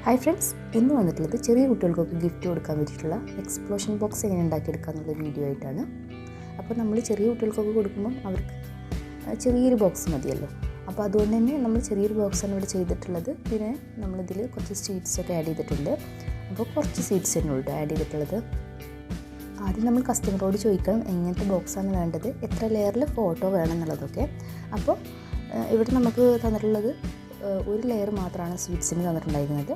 Hi friends, ഇന്ന് വന്നിട്ടുള്ളത് ചെറിയ കുട്ടികൾക്കൊക്കെ ഗിഫ്റ്റ് കൊടുക്കാൻ പറ്റിയിട്ടുള്ള എക്സ്പ്ലോഷൻ ബോക്സ് എങ്ങനെ ഉണ്ടാക്കിയെടുക്കുക എന്നുള്ള വീഡിയോ ആയിട്ടാണ്. അപ്പോൾ നമ്മൾ ചെറിയ കുട്ടികൾക്കൊക്കെ കൊടുക്കുമ്പം അവർക്ക് ചെറിയൊരു ബോക്സ് മതിയല്ലോ. അപ്പോൾ അതുകൊണ്ട് തന്നെ നമ്മൾ ചെറിയൊരു ബോക്സാണ് ഇവിടെ ചെയ്തിട്ടുള്ളത്. പിന്നെ നമ്മളിതിൽ കുറച്ച് സ്വീറ്റ്സൊക്കെ ആഡ് ചെയ്തിട്ടുണ്ട്. അപ്പോൾ കുറച്ച് സ്വീറ്റ്സ് തന്നെ ഉള്ളൂ ആഡ് ചെയ്തിട്ടുള്ളത്. ആദ്യം നമ്മൾ കസ്റ്റമറോട് ചോദിക്കണം എങ്ങനത്തെ ബോക്സാണ് വേണ്ടത്, എത്ര ലെയറിൽ ഫോട്ടോ വേണം എന്നുള്ളതൊക്കെ. അപ്പോൾ ഇവിടെ നമുക്ക് തന്നിട്ടുള്ളത് ഒരു ലെയർ മാത്രമാണ് സ്വീറ്റ്സിന് തന്നിട്ടുണ്ടായിരുന്നത്,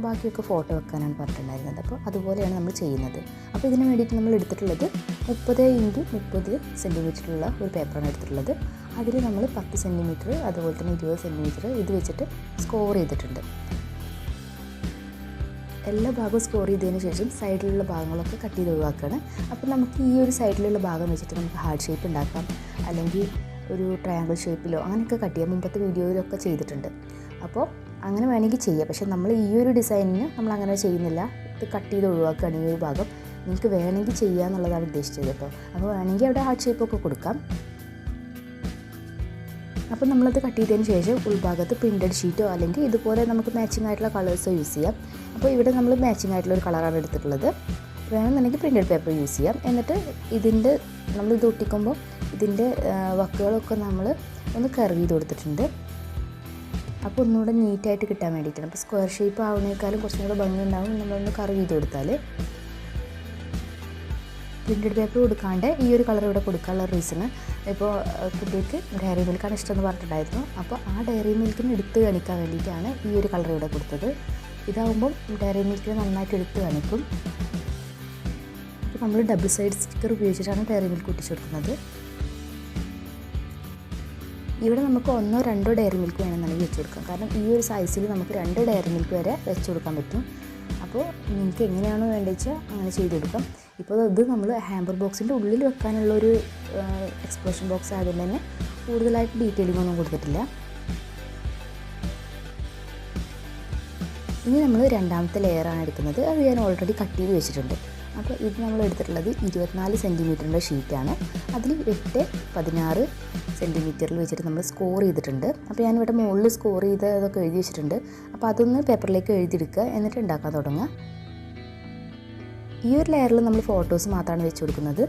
ബാക്കിയൊക്കെ ഫോട്ടോ വെക്കാനാണ് പറഞ്ഞിട്ടുണ്ടായിരുന്നത്. അപ്പോൾ അതുപോലെയാണ് നമ്മൾ ചെയ്യുന്നത്. അപ്പോൾ ഇതിന് വേണ്ടിയിട്ട് നമ്മൾ എടുത്തിട്ടുള്ളത് 30x30 സെൻറ്റിമീറ്ററുള്ള ഒരു പേപ്പറാണ് എടുത്തിട്ടുള്ളത്. അതിൽ നമ്മൾ 10 സെൻറ്റിമീറ്റർ അതുപോലെ തന്നെ 20 സെൻറ്റിമീറ്റർ ഇത് വെച്ചിട്ട് സ്കോർ ചെയ്തിട്ടുണ്ട്. എല്ലാ ഭാഗവും സ്കോർ ചെയ്തതിന് ശേഷം സൈഡിലുള്ള ഭാഗങ്ങളൊക്കെ കട്ട് ചെയ്ത് ഒഴിവാക്കുകയാണ്. അപ്പോൾ നമുക്ക് ഈ ഒരു സൈഡിലുള്ള ഭാഗം വെച്ചിട്ട് നമുക്ക് ഹാർട്ട് ഷേപ്പ് ഉണ്ടാക്കാം, അല്ലെങ്കിൽ ഒരു ട്രയാങ്കിൾ ഷേപ്പിലോ അങ്ങനെയൊക്കെ കട്ട് ചെയ്യാം. മുമ്പത്തെ വീഡിയോയിലൊക്കെ ചെയ്തിട്ടുണ്ട്. അപ്പോൾ അങ്ങനെ വേണമെങ്കിൽ ചെയ്യാം. പക്ഷേ നമ്മൾ ഈ ഒരു ഡിസൈനിന് നമ്മൾ അങ്ങനെ ചെയ്യുന്നില്ല. ഇത് കട്ട് ചെയ്ത് ഒഴിവാക്കുകയാണ് ഈ ഒരു ഭാഗം. നിങ്ങൾക്ക് വേണമെങ്കിൽ ചെയ്യുക എന്നുള്ളതാണ് ഉദ്ദേശിച്ചത് കേട്ടോ. അപ്പോൾ വേണമെങ്കിൽ അവിടെ ഹാർട്ട് ഷേപ്പൊക്കെ കൊടുക്കാം. അപ്പോൾ നമ്മളത് കട്ട് ചെയ്തതിന് ശേഷം ഉൾഭാഗത്ത് പ്രിൻറ്റഡ് ഷീറ്റോ അല്ലെങ്കിൽ ഇതുപോലെ നമുക്ക് മാച്ചിങ് ആയിട്ടുള്ള കളേഴ്സോ യൂസ് ചെയ്യാം. അപ്പോൾ ഇവിടെ നമ്മൾ മാച്ചിങ് ആയിട്ടുള്ള ഒരു കളറാണ് എടുത്തിട്ടുള്ളത്. വേണമെന്നുണ്ടെങ്കിൽ പ്രിൻറ്റഡ് പേപ്പർ യൂസ് ചെയ്യാം. എന്നിട്ട് ഇതിൻ്റെ നമ്മളിത് ഒട്ടിക്കുമ്പോൾ ഇതിൻ്റെ വക്കുകളൊക്കെ നമ്മൾ ഒന്ന് കർവ് ചെയ്ത് കൊടുത്തിട്ടുണ്ട്. അപ്പോൾ ഒന്നുകൂടെ നീറ്റായിട്ട് കിട്ടാൻ വേണ്ടിയിട്ടാണ്. അപ്പോൾ സ്ക്വയർ ഷേപ്പ് ആവുന്നേക്കാളും കുറച്ചും കൂടെ ഭംഗി ഉണ്ടാവും നമ്മളൊന്ന് കർവ് ചെയ്ത് കൊടുത്താൽ. പ്രിൻറ്റഡ് പേപ്പർ കൊടുക്കാണ്ട് ഈ ഒരു കളർ ഇവിടെ കൊടുക്കാനുള്ള റീസണ്, ഇപ്പോൾ കുട്ടിക്ക് ഡയറി മിൽക്കാണ് ഇഷ്ടമെന്ന് പറഞ്ഞിട്ടുണ്ടായിരുന്നു. അപ്പോൾ ആ ഡയറി മിൽക്കിന് എടുത്ത് കാണിക്കാൻ വേണ്ടിയിട്ടാണ് ഈ ഒരു കളർ ഇവിടെ കൊടുത്തത്. ഇതാവുമ്പം ഡയറി മിൽക്കിന് നന്നായിട്ട് എടുത്ത് കാണിക്കും. അപ്പോൾ നമ്മൾ ഡബിൾ സൈഡ് സ്റ്റിക്കർ ഉപയോഗിച്ചിട്ടാണ് ഡയറി മിൽക്ക് ഒട്ടിച്ച് കൊടുക്കുന്നത്. ഇവിടെ നമുക്ക് 1-2 ഡയറി മിൽക്ക് വേണമെന്നുണ്ടെങ്കിൽ വെച്ച് കൊടുക്കാം. കാരണം ഈ ഒരു സൈസിൽ നമുക്ക് 2 ഡയറി മിൽക്ക് വരെ വെച്ച് കൊടുക്കാൻ പറ്റും. അപ്പോൾ നിങ്ങൾക്ക് എങ്ങനെയാണോ വേണ്ടത് വെച്ചാൽ അങ്ങനെ ചെയ്ത് കൊടുക്കാം. ഇപ്പോൾ ഇത് നമ്മൾ ഹാമ്പർ ബോക്സിൻ്റെ ഉള്ളിൽ വെക്കാനുള്ളൊരു എക്സ്പ്ലോഷൻ ബോക്സ് ആയതുകൊണ്ട് തന്നെ കൂടുതലായിട്ട് ഡീറ്റെയിലിംഗ് ഒന്നും കൊടുത്തിട്ടില്ല. ഇനി നമ്മൾ രണ്ടാമത്തെ ലെയറാണ് എടുക്കുന്നത്. അത് ഞാൻ ഓൾറെഡി കട്ട് ചെയ്ത് വെച്ചിട്ടുണ്ട്. അപ്പോൾ ഇത് നമ്മൾ എടുത്തിട്ടുള്ളത് 24 സെൻറ്റിമീറ്ററിൻ്റെ ഷീറ്റാണ്. അതിൽ 8-16 സെൻറ്റിമീറ്ററിൽ വെച്ചിട്ട് നമ്മൾ സ്കോർ ചെയ്തിട്ടുണ്ട്. അപ്പോൾ ഞാനിവിടെ മുകളിൽ സ്കോർ ചെയ്ത് അതൊക്കെ എഴുതി വെച്ചിട്ടുണ്ട്. അപ്പോൾ അതൊന്ന് പേപ്പറിലേക്ക് എഴുതിയെടുക്കുക, എന്നിട്ട് ഉണ്ടാക്കാൻ തുടങ്ങുക. ഈ ഒരു ലെയറിൽ നമ്മൾ ഫോട്ടോസ് മാത്രമാണ് വെച്ച് കൊടുക്കുന്നത്.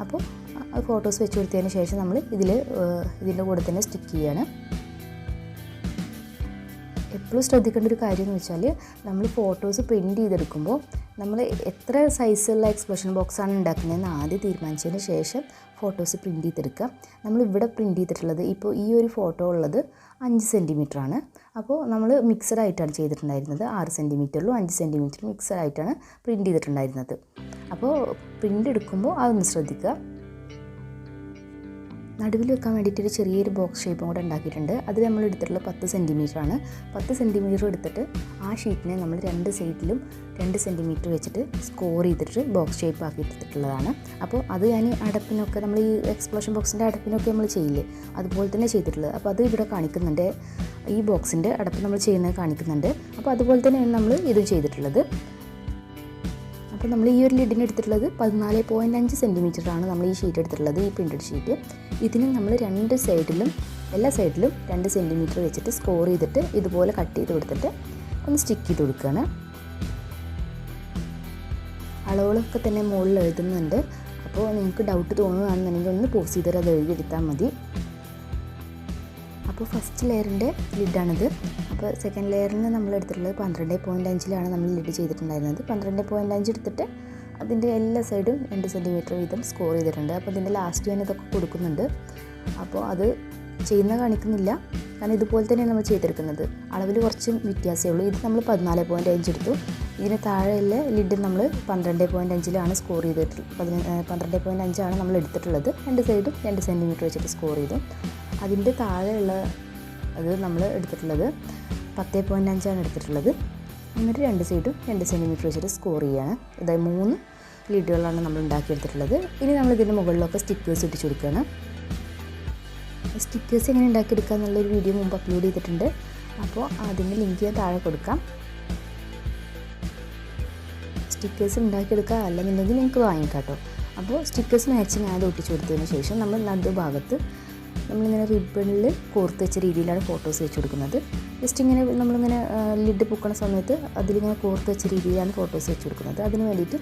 അപ്പോൾ ഫോട്ടോസ് വെച്ച് കൊടുത്തതിന് ശേഷം നമ്മൾ ഇതിൻ്റെ കൂടെ തന്നെ സ്റ്റിക്ക് ചെയ്യുകയാണ്. എപ്പോഴും ശ്രദ്ധിക്കേണ്ട ഒരു കാര്യം എന്ന് വെച്ചാൽ നമ്മൾ ഫോട്ടോസ് പ്രിൻറ്റ് ചെയ്തെടുക്കുമ്പോൾ നമ്മൾ എത്ര സൈസുള്ള എക്സ്പ്ലോഷൻ ബോക്സാണ് ഉണ്ടാക്കുന്നതെന്ന് ആദ്യം തീരുമാനിച്ചതിന് ശേഷം ഫോട്ടോസ് പ്രിൻറ്റ് ചെയ്തെടുക്കുക. നമ്മളിവിടെ പ്രിൻറ്റ് ചെയ്തിട്ടുള്ളത് ഇപ്പോൾ ഈ ഒരു ഫോട്ടോ ഉള്ളത് 5 സെൻറ്റിമീറ്ററാണ്. അപ്പോൾ നമ്മൾ മിക്സഡ് ആയിട്ടാണ് ചെയ്തിട്ടുണ്ടായിരുന്നത്. 6 സെൻറ്റിമീറ്ററിലും 5 സെൻറ്റിമീറ്ററും മിക്സഡ് ആയിട്ടാണ് പ്രിൻറ്റ് ചെയ്തിട്ടുണ്ടായിരുന്നത്. അപ്പോൾ പ്രിൻ്റ് എടുക്കുമ്പോൾ അതൊന്ന് ശ്രദ്ധിക്കുക. നടുവിൽ വെക്കാൻ വേണ്ടിയിട്ട് ഒരു ചെറിയൊരു ബോക്സ് ഷേപ്പും കൂടെ ഉണ്ടാക്കിയിട്ടുണ്ട്. അതിൽ നമ്മൾ എടുത്തിട്ടുള്ള 10 സെൻറ്റിമീറ്ററാണ്. 10 സെൻറ്റിമീറ്റർ എടുത്തിട്ട് ആ ഷീറ്റിനെ നമ്മൾ 2 സൈഡിലും 2 സെൻറ്റിമീറ്റർ വെച്ചിട്ട് സ്കോർ ചെയ്തിട്ട് ബോക്സ് ഷേപ്പ് ആക്കി എടുത്തിട്ടുള്ളതാണ്. അപ്പോൾ അത് ഞാൻ അടപ്പിനൊക്കെ നമ്മൾ ഈ എക്സ്പ്ലോഷൻ ബോക്സിൻ്റെ അടപ്പിനൊക്കെ നമ്മൾ ചെയ്യില്ലേ, അതുപോലെ തന്നെ ചെയ്തിട്ടുള്ളത്. അപ്പോൾ അത് ഇവിടെ കാണിക്കുന്നുണ്ട്. ഈ ബോക്സിൻ്റെ അടപ്പ് നമ്മൾ ചെയ്യുന്നത് കാണിക്കുന്നുണ്ട്. അപ്പോൾ അതുപോലെ തന്നെയാണ് നമ്മൾ ഇതും ചെയ്തിട്ടുള്ളത്. അപ്പോൾ നമ്മൾ ഈ ഒരു ലിഡിന് എടുത്തിട്ടുള്ളത് 14.5 സെൻറ്റിമീറ്ററാണ് നമ്മൾ ഈ ഷീറ്റ് എടുത്തിട്ടുള്ളത്, ഈ പ്രിൻറ്റഡ് ഷീറ്റ്. ഇതിന് നമ്മൾ 2 സൈഡിലും എല്ലാ സൈഡിലും 2 സെൻറ്റിമീറ്റർ വെച്ചിട്ട് സ്കോർ ചെയ്തിട്ട് ഇതുപോലെ കട്ട് ചെയ്ത് കൊടുത്തിട്ട് ഒന്ന് സ്റ്റിക്ക് ചെയ്ത് കൊടുക്കുകയാണ്. അളവുകളൊക്കെ തന്നെ മുകളിൽ എഴുതുന്നുണ്ട്. അപ്പോൾ നിങ്ങൾക്ക് ഡൗട്ട് തോന്നുകയാണെന്നുണ്ടെങ്കിൽ ഒന്ന് പോസ് ചെയ്തിട്ട് അത് എഴുതിയെടുത്താൽ മതി. അപ്പോൾ ഫസ്റ്റ് ലെയറിൻ്റെ ലിഡാണിത്. അപ്പോൾ സെക്കൻഡ് ലെയറിന് നമ്മൾ എടുത്തിട്ടുള്ളത് 12.5 നമ്മൾ ലിഡ് ചെയ്തിട്ടുണ്ടായിരുന്നത്. 12.5 എടുത്തിട്ട് അതിൻ്റെ എല്ലാ സൈഡും 2 സെൻറ്റിമീറ്റർ വീതം സ്കോർ ചെയ്തിട്ടുണ്ട്. അപ്പോൾ ഇതിൻ്റെ ലാസ്റ്റ് തന്നെ ഇതൊക്കെ കൊടുക്കുന്നുണ്ട്. അപ്പോൾ അത് ചെയ്യുന്ന കാണിക്കുന്നില്ല, കാരണം ഇതുപോലെ തന്നെയാണ് നമ്മൾ ചെയ്തെടുക്കുന്നത്. അളവിൽ കുറച്ച് വ്യത്യാസമേ ഉള്ളൂ. ഇത് നമ്മൾ 14.5 എടുത്തു. ഇതിന് താഴെയുള്ള ലിഡ് നമ്മൾ 12.5 സ്കോർ ചെയ്തിട്ട് 12.5 നമ്മൾ എടുത്തിട്ടുള്ളത്. 2 സൈഡും 2 സെൻറ്റിമീറ്റർ വെച്ചിട്ട് സ്കോർ ചെയ്തു. അതിൻ്റെ താഴെയുള്ള അത് നമ്മൾ എടുത്തിട്ടുള്ളത് 10.5 എടുത്തിട്ടുള്ളത്. എന്നിട്ട് 2 സൈഡും 2 സെൻറ്റിമീറ്റർ വെച്ചിട്ട് സ്കോർ ചെയ്യുകയാണ്. ഇതായി 3 ലിഡുകളാണ് നമ്മൾ ഉണ്ടാക്കിയെടുത്തിട്ടുള്ളത്. ഇനി നമ്മൾ ഇതിൻ്റെ മുകളിലൊക്കെ സ്റ്റിക്കേഴ്സ് ഇട്ടിച്ച് കൊടുക്കുകയാണ്. സ്റ്റിക്കേഴ്സ് എങ്ങനെ ഉണ്ടാക്കിയെടുക്കുക എന്നുള്ളൊരു വീഡിയോ മുമ്പ് അപ്ലോഡ് ചെയ്തിട്ടുണ്ട്. അപ്പോൾ അതിൻ്റെ ലിങ്ക് ഞാൻ താഴെ കൊടുക്കാം. സ്റ്റിക്കേഴ്സ് ഉണ്ടാക്കിയെടുക്കുക അല്ലെന്നുണ്ടെങ്കിൽ നിങ്ങൾക്ക് വാങ്ങിക്കാം കേട്ടോ. അപ്പോൾ സ്റ്റിക്കേഴ്സ് മാച്ചിങ് ആയത് ഒട്ടിച്ച് കൊടുത്തതിന് ശേഷം നമ്മൾ നടുഭാഗത്ത് നമ്മളിങ്ങനെ റിബണിൽ കോർത്ത് വെച്ച രീതിയിലാണ് ഫോട്ടോസ് വെച്ച് കൊടുക്കുന്നത്. ജസ്റ്റ് ഇങ്ങനെ നമ്മളിങ്ങനെ ലിഡ് പൊക്കണ സമയത്ത് അതിലിങ്ങനെ കോർത്ത് വെച്ച രീതിയിലാണ് ഫോട്ടോസ് വെച്ച് കൊടുക്കുന്നത്. അതിന് വേണ്ടിയിട്ട്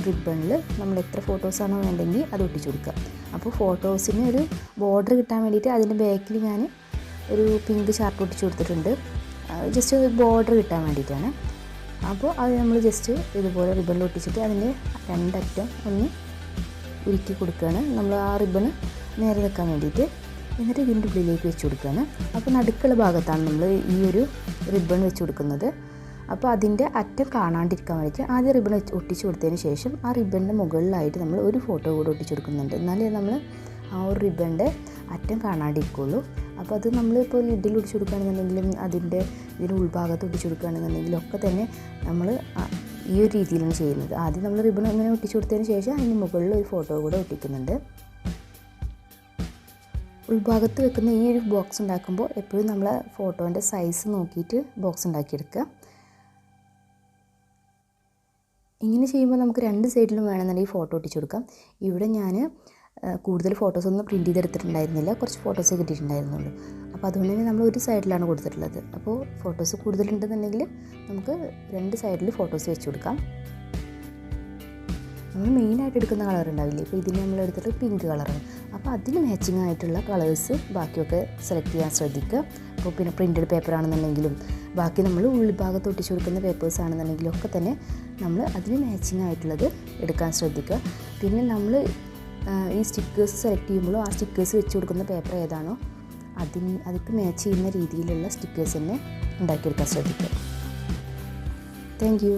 റിബണിൽ നമ്മൾ എത്ര ഫോട്ടോസാണോ വേണ്ടെങ്കിൽ അത് ഒട്ടിച്ചു കൊടുക്കുക. അപ്പോൾ ഫോട്ടോസിന് ഒരു ബോർഡർ കിട്ടാൻ വേണ്ടിയിട്ട് അതിൻ്റെ ബാക്കിൽ ഞാൻ ഒരു പിങ്ക് ചാർട്ട് ഒട്ടിച്ചു കൊടുത്തിട്ടുണ്ട്. ജസ്റ്റ് ഒരു ബോർഡർ കിട്ടാൻ വേണ്ടിയിട്ടാണ്. അപ്പോൾ അത് നമ്മൾ ജസ്റ്റ് ഇതുപോലെ റിബണിൽ ഒട്ടിച്ചിട്ട് അതിൻ്റെ രണ്ടറ്റം ഒന്ന് ഉരുക്കി കൊടുക്കുകയാണ്, നമ്മൾ ആ റിബണ് നേരെ നിൽക്കാൻ വേണ്ടിയിട്ട്. എന്നിട്ട് ഇതിൻ്റെ ഉള്ളിലേക്ക് വെച്ച് കൊടുക്കുകയാണ്. അപ്പോൾ നടുക്കുള്ള ഭാഗത്താണ് നമ്മൾ ഈ ഒരു റിബൺ വെച്ച് കൊടുക്കുന്നത്. അപ്പോൾ അതിൻ്റെ അറ്റം കാണാണ്ടിരിക്കാൻ വേണ്ടിയിട്ട് ആദ്യം റിബൺ ഒട്ടിച്ച് കൊടുത്തതിന് ശേഷം ആ റിബണിൻ്റെ മുകളിലായിട്ട് നമ്മൾ ഒരു ഫോട്ടോ കൂടെ ഒട്ടിച്ച് കൊടുക്കുന്നുണ്ട്. എന്നാലേ നമ്മൾ ആ ഒരു റിബണിൻ്റെ അറ്റം കാണാണ്ടിരിക്കുള്ളൂ. അപ്പോൾ അത് നമ്മളിപ്പോൾ ലിഡിൽ ഒട്ടിച്ച് കൊടുക്കുകയാണെന്നുണ്ടെങ്കിലും ഇതിൻ്റെ ഉൾഭാഗത്ത് ഒട്ടിച്ച് കൊടുക്കുകയാണെന്നുണ്ടെങ്കിലും ഒക്കെ തന്നെ നമ്മൾ ഈ ഒരു രീതിയിലാണ് ചെയ്യുന്നത്. ആദ്യം നമ്മൾ റിബൺ ഇങ്ങനെ ഒട്ടിച്ച് കൊടുത്തതിന് ശേഷം അതിന് മുകളിൽ ഒരു ഫോട്ടോ കൂടെ ഒട്ടിക്കുന്നുണ്ട്. ഉൾഭാഗത്ത് വെക്കുന്ന ഈ ഒരു ബോക്സ് ഉണ്ടാക്കുമ്പോൾ എപ്പോഴും നമ്മൾ ഫോട്ടോൻ്റെ സൈസ് നോക്കിയിട്ട് ബോക്സ് ഉണ്ടാക്കിയെടുക്കുക. ഇങ്ങനെ ചെയ്യുമ്പോൾ നമുക്ക് രണ്ട് സൈഡിലും വേണമെന്നുണ്ടെങ്കിൽ ഫോട്ടോ ഒട്ടിച്ച് കൊടുക്കാം. ഇവിടെ ഞാൻ കൂടുതൽ ഫോട്ടോസൊന്നും പ്രിൻറ്റ് ചെയ്തെടുത്തിട്ടുണ്ടായിരുന്നില്ല, കുറച്ച് ഫോട്ടോസേ കിട്ടിയിട്ടുണ്ടായിരുന്നുള്ളൂ. അപ്പോൾ അതുകൊണ്ട് തന്നെ നമ്മൾ ഒരു സൈഡിലാണ് കൊടുത്തിട്ടുള്ളത്. അപ്പോൾ ഫോട്ടോസ് കൂടുതലുണ്ടെന്നുണ്ടെങ്കിൽ നമുക്ക് രണ്ട് സൈഡിൽ ഫോട്ടോസ് വെച്ച് കൊടുക്കാം. നമ്മൾ മെയിനായിട്ട് എടുക്കുന്ന കളർ ഉണ്ടാവില്ലേ, ഇപ്പോൾ ഇതിന് നമ്മൾ എടുത്തിട്ട് പിങ്ക് കളറാണ്. അപ്പോൾ അതിന് മാച്ചിങ് ആയിട്ടുള്ള കളേഴ്സ് ബാക്കിയൊക്കെ സെലക്ട് ചെയ്യാൻ ശ്രദ്ധിക്കുക. അപ്പോൾ പിന്നെ പ്രിൻറ്റഡ് പേപ്പർ ആണെന്നുണ്ടെങ്കിലും ബാക്കി നമ്മൾ ഉൾഭാഗത്ത് ഒട്ടിച്ച് കൊടുക്കുന്ന പേപ്പേഴ്സ് ആണെന്നുണ്ടെങ്കിലും ഒക്കെ തന്നെ നമ്മൾ അതിന് മാച്ചിങ് ആയിട്ടുള്ളത് എടുക്കാൻ ശ്രദ്ധിക്കുക. പിന്നെ നമ്മൾ ഈ സ്റ്റിക്കേഴ്സ് സെലക്ട് ചെയ്യുമ്പോഴും ആ സ്റ്റിക്കേഴ്സ് വെച്ച് കൊടുക്കുന്ന പേപ്പർ ഏതാണോ അതിക്ക് മാച്ച് ചെയ്യുന്ന രീതിയിലുള്ള സ്റ്റിക്കേഴ്സ് തന്നെ ഉണ്ടാക്കിയെടുക്കാൻ ശ്രദ്ധിക്കുക. Thank you.